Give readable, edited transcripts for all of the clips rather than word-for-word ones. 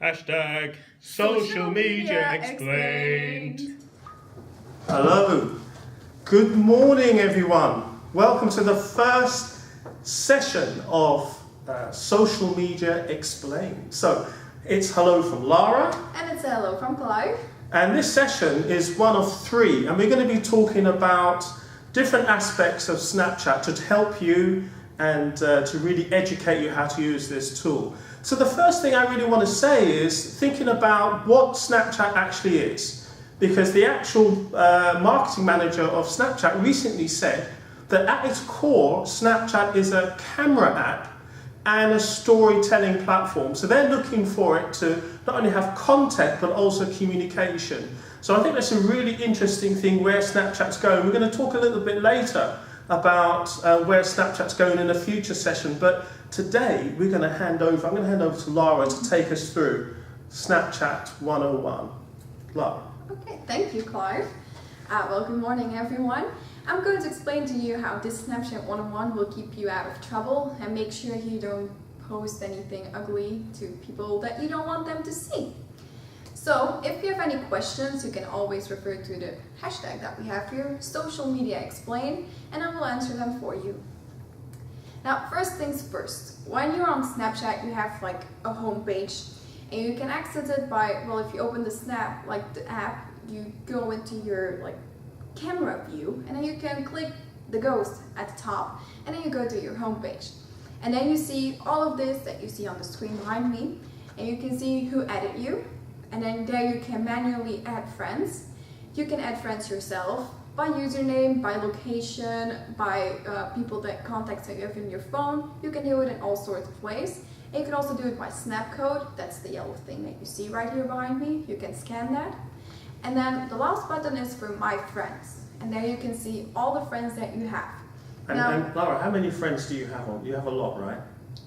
Hashtag social media explained. Hello, good morning everyone. Welcome to the first session of Social Media Explained. So it's hello from Lara. And it's hello from Clive. And this session is one of three, and we're going to be talking about different aspects of Snapchat to help you and to really educate you how to use this tool. So the first thing I really want to say is thinking about what Snapchat actually is, because the actual marketing manager of Snapchat recently said that at its core, Snapchat is a camera app and a storytelling platform. So they're looking for it to not only have content, but also communication. So I think that's a really interesting thing where Snapchat's going. We're going to talk a little bit later about where Snapchat's going in a future session. But today I'm going to hand over to Lara to take us through Snapchat 101. Lara. Okay, thank you, Clive. Well, good morning, everyone. I'm going to explain to you how this Snapchat 101 will keep you out of trouble and make sure you don't post anything ugly to people that you don't want them to see. So, if you have any questions, you can always refer to the hashtag that we have here, Social Media Explained, and I will answer them for you. Now, first things first, when you're on Snapchat, you have like a home page, and you can access it by, well, if you open the Snap, like the app, you go into your like camera view, and then you can click the ghost at the top, and then you go to your home page. And then you see all of this that you see on the screen behind me, and you can see who added you. And then there you can manually add friends. You can add friends yourself by username, by location, by people that contacts that you have in your phone. You can do it in all sorts of ways. And you can also do it by snap code. That's the yellow thing that you see right here behind me. You can scan that. And then the last button is for My Friends. And there you can see all the friends that you have. And Lara, how many friends do you have on? You have a lot, right?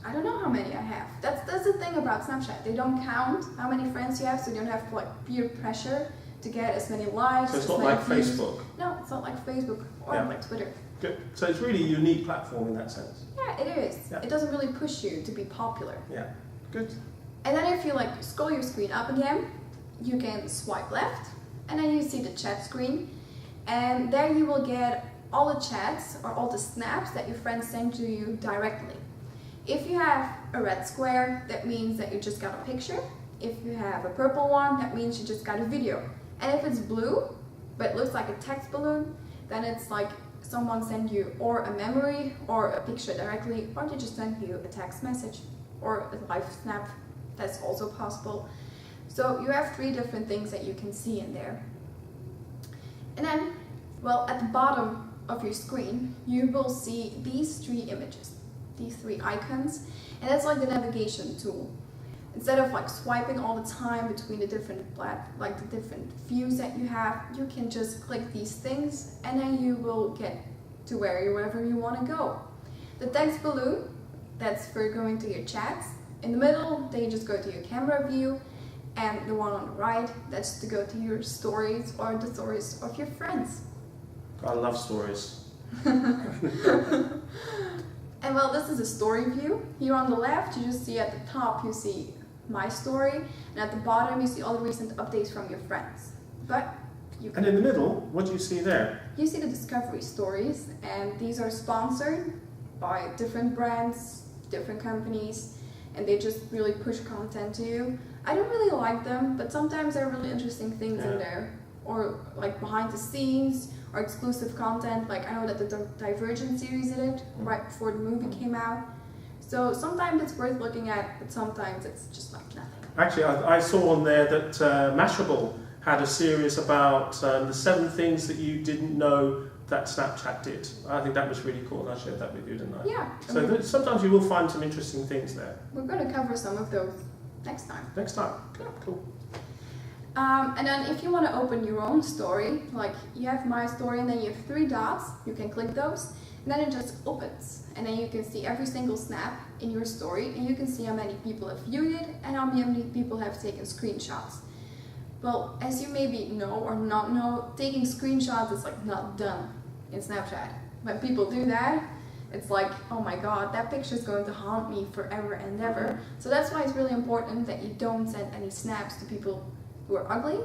I don't know how many I have. That's the thing about Snapchat. They don't count how many friends you have, so you don't have like peer pressure to get as many likes. So it's not like views. Facebook? No, it's not like Facebook or like Twitter. Good. So it's really a unique platform in that sense. Yeah, it is. Yeah. It doesn't really push you to be popular. Yeah, good. And then if you like scroll your screen up again, you can swipe left, and then you see the chat screen, and there you will get all the chats or all the snaps that your friends send to you directly. If you have a red square, that means that you just got a picture. If you have a purple one, that means you just got a video. And if it's blue, but it looks like a text balloon, then it's like someone sent you or a memory or a picture directly, or they just send you a text message or a live snap. That's also possible. So you have three different things that you can see in there. And then, well, at the bottom of your screen, you will see these three images. These three icons, and that's like the navigation tool. Instead of like swiping all the time between the different different views that you have, you can just click these things, and then you will get to wherever you want to go. The text balloon, that's for going to your chats. In the middle, then you just go to your camera view, and the one on the right, that's to go to your stories or the stories of your friends. I love stories. And well, this is a story view. Here on the left, you just see at the top, you see my story, and at the bottom, you see all the recent updates from your friends. But you can... And in the middle, what do you see there? You see the discovery stories, and these are sponsored by different brands, different companies, and they just really push content to you. I don't really like them, but sometimes there are really interesting things in there, or like behind the scenes, or exclusive content. Like I know that the Divergent series did it right before the movie came out. So sometimes it's worth looking at, but sometimes it's just like nothing. Actually, I saw on there that Mashable had a series about the 7 things that you didn't know that Snapchat did. I think that was really cool, and I shared that with you, didn't I? Yeah. So sometimes you will find some interesting things there. We're going to cover some of those next time. Next time. Yeah, cool. And then if you want to open your own story, like you have my story and then you have 3 dots, you can click those, and then it just opens. And then you can see every single snap in your story, and you can see how many people have viewed it and how many people have taken screenshots. Well, as you maybe know or not know, taking screenshots is like not done in Snapchat. When people do that, it's like, oh my god, that picture is going to haunt me forever and ever. So that's why it's really important that you don't send any snaps to people who are ugly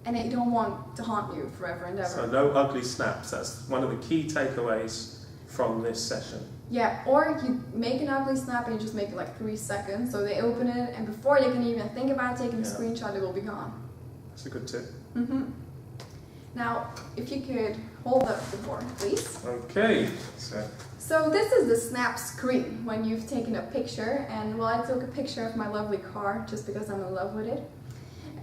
and that you don't want to haunt you forever and ever. So no ugly snaps. That's one of the key takeaways from this session. Yeah, or you make an ugly snap and you just make it like 3 seconds, so they open it and before they can even think about taking a screenshot, it will be gone. That's a good tip. Now, if you could hold up the board, please. Okay. So this is the snap screen when you've taken a picture, and well, I took a picture of my lovely car just because I'm in love with it.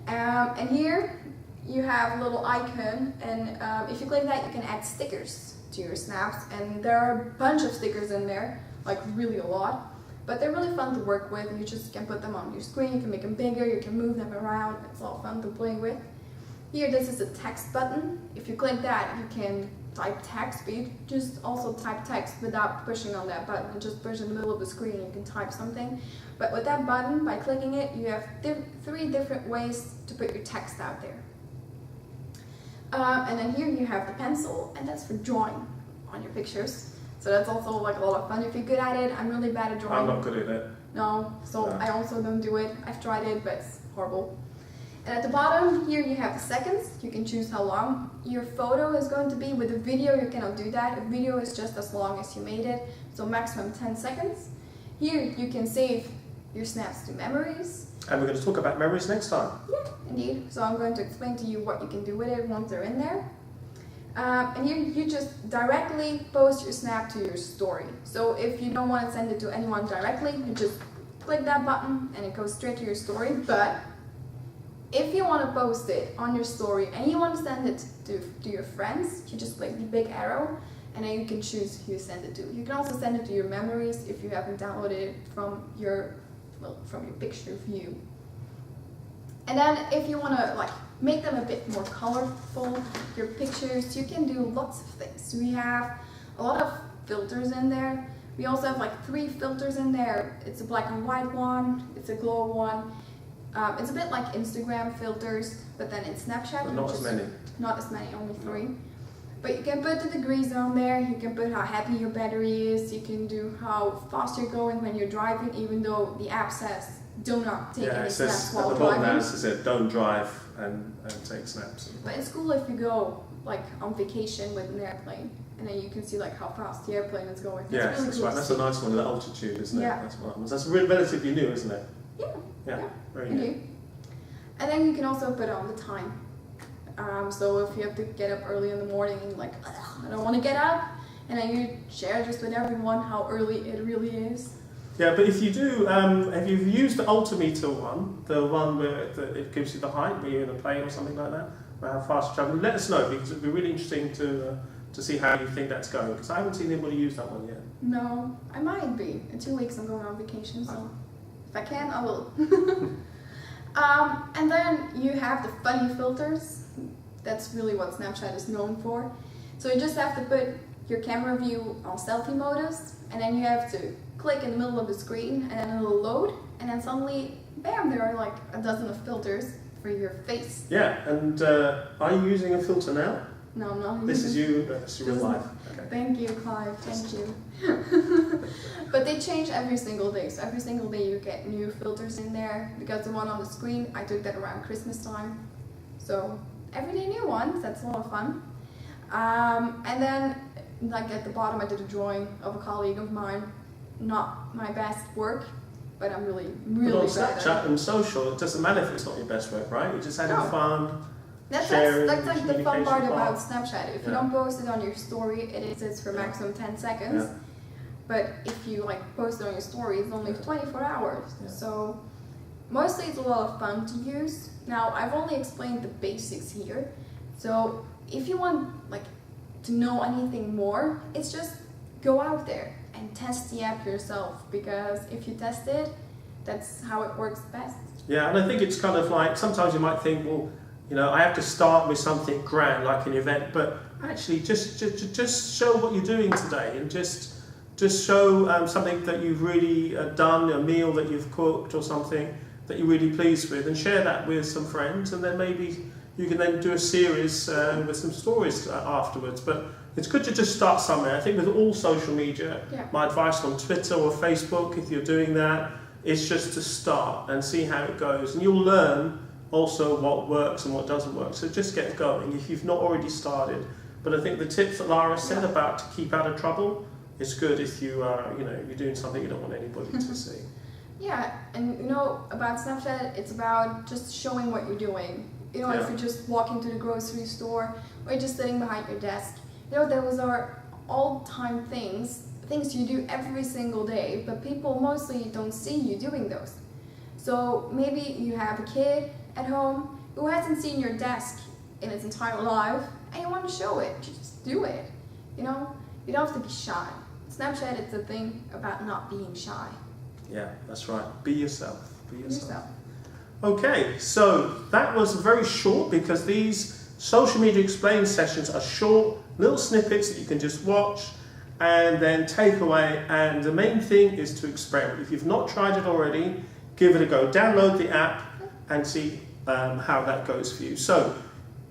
And here you have a little icon, and if you click that, you can add stickers to your snaps, and there are a bunch of stickers in there, like really a lot, but they're really fun to work with. You just can put them on your screen, you can make them bigger, you can move them around, it's all fun to play with. Here, this is a text button. If you click that, you can type text, but you just also type text without pushing on that button. You just push in the middle of the screen and you can type something. But with that button, by clicking it, you have 3 different ways to put your text out there. And then here you have the pencil, and that's for drawing on your pictures. So that's also like a lot of fun if you're good at it. I'm really bad at drawing. I'm not good at it. No, so No. I also don't do it. I've tried it, but it's horrible. And at the bottom here you have the seconds. You can choose how long your photo is going to be. With a video you cannot do that. A video is just as long as you made it, so maximum 10 seconds. Here you can save your snaps to memories. And we're going to talk about memories next time. Yeah, indeed. So I'm going to explain to you what you can do with it once they're in there. And here you just directly post your snap to your story. So if you don't want to send it to anyone directly, you just click that button and it goes straight to your story. But if you want to post it on your story and you want to send it to your friends, you just click the big arrow and then you can choose who you send it to. You can also send it to your memories if you haven't downloaded it from your picture view. And then if you want to like make them a bit more colorful, your pictures, you can do lots of things. We have a lot of filters in there. We also have like 3 filters in there. It's a black and white one, it's a glow one. It's a bit like Instagram filters, but then in Snapchat. But not as many. Not as many, only 3. But you can put the degree zone there, you can put how happy your battery is, you can do how fast you're going when you're driving, even though the app says do not take any snaps while at the bottom driving. now it says don't drive and take snaps. But it's cool if you go like on vacation with an airplane, and then you can see like how fast the airplane is going. Yes, really that's cool right. to That's see. a nice one, the altitude, isn't it? Yeah. That's what happens. That's relatively new, isn't it? Yeah. Very You new. do. And then you can also put on the time. So if you have to get up early in the morning and like, I don't want to get up, and then you share just with everyone how early it really is. Yeah, but if you do, have you used the altimeter one, the one where it gives you the height, where you're in a plane or something like that, or how fast you're traveling? Let us know, because it'd be really interesting to see how you think that's going, because I haven't seen anybody use that one yet. No, I might be. In 2 weeks I'm going on vacation, so if I can, I will. And then you have the funny filters. That's really what Snapchat is known for. So you just have to put your camera view on selfie modus, and then you have to click in the middle of the screen, and then it'll load, and then suddenly, bam, there are like a dozen of filters for your face. Yeah, and are you using a filter now? No, I'm not. This is you, that's real life. Okay. Thank you, Clive. Thank you. But they change every single day. So every single day you get new filters in there. Because the one on the screen, I took that around Christmas time. So every day new ones. That's a lot of fun. And then, like at the bottom, I did a drawing of a colleague of mine. Not my best work, but I'm really But on bad at Snapchat it. and social, it doesn't matter if it's not your best work, right? You're just having No. fun. That's sharing, like the fun communication part part. about Snapchat. If you Yeah. don't post it on your story, it exists for maximum 10 seconds. Yeah. But if you like post it on your story, it's only 24 hours. Yeah. So mostly it's a lot of fun to use. Now I've only explained the basics here. So if you want like to know anything more, it's just go out there and test the app yourself, because if you test it, that's how it works best. Yeah, and I think it's kind of like, sometimes you might think, well, you know, I have to start with something grand like an event, but actually just show what you're doing today, and just show something that you've really done, a meal that you've cooked or something that you're really pleased with, and share that with some friends, and then maybe you can then do a series with some stories afterwards. But it's good to just start somewhere. I think with all social media, Yeah. my advice on Twitter or Facebook, if you're doing that, is just to start and see how it goes. And you'll learn also what works and what doesn't work. So just get going if you've not already started. But I think the tips that Lara said about to keep out of trouble, it's good if you are, you're doing something you don't want anybody to see. Yeah, and about Snapchat, it's about just showing what you're doing. If you're just walking to the grocery store or you're just sitting behind your desk. Those are all-time things you do every single day, but people mostly don't see you doing those. So maybe you have a kid at home who hasn't seen your desk in its entire life and you want to show it. Just do it. You don't have to be shy. Snapchat, it's a thing about not being shy. Yeah, that's right. Be yourself. Be Be yourself. yourself. Okay, so that was very short because these social media explained sessions are short, little snippets that you can just watch and then take away. And the main thing is to experiment. If you've not tried it already, give it a go. Download the app and see how that goes for you. So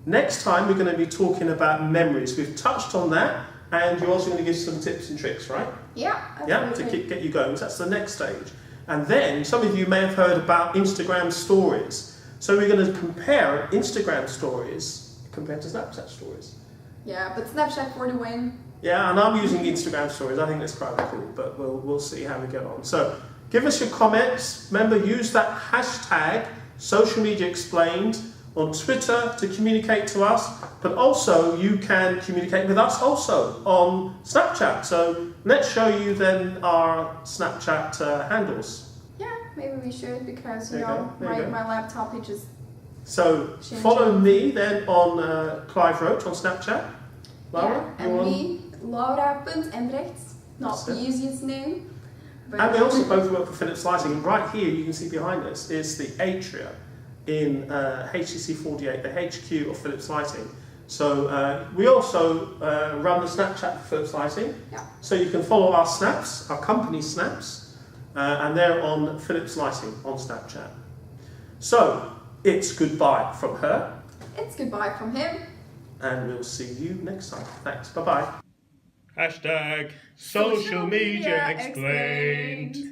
next time we're going to be talking about memories. We've touched on that, and you're also going to give some tips and tricks, right? Yeah, Yeah, to get you going. So that's the next stage. And then some of you may have heard about Instagram stories. So we're going to compare Instagram stories compared to Snapchat stories. Yeah, but Snapchat for the win. Yeah, and I'm using Instagram stories. I think that's quite cool, but we'll see how we get on. So give us your comments. Remember, use that hashtag Social Media Explained on Twitter to communicate to us, but also you can communicate with us also on Snapchat. So let's show you then our Snapchat handles. Yeah, maybe we should because There you go, there you go. my laptop it just So follow me then on Clive Roach on Snapchat. Laura, and me, Laura.Embrechts, not That's the it. easiest name. But And we also both work for Philips Lighting. And right here, you can see behind us is the Atria in HTC 48, the HQ of Philips Lighting. So we also run the Snapchat for Philips Lighting. Yeah. So you can follow our snaps, our company snaps, and they're on Philips Lighting on Snapchat. So it's goodbye from her, it's goodbye from him. and we'll see you next time. Thanks. Bye-bye. Hashtag social media explained.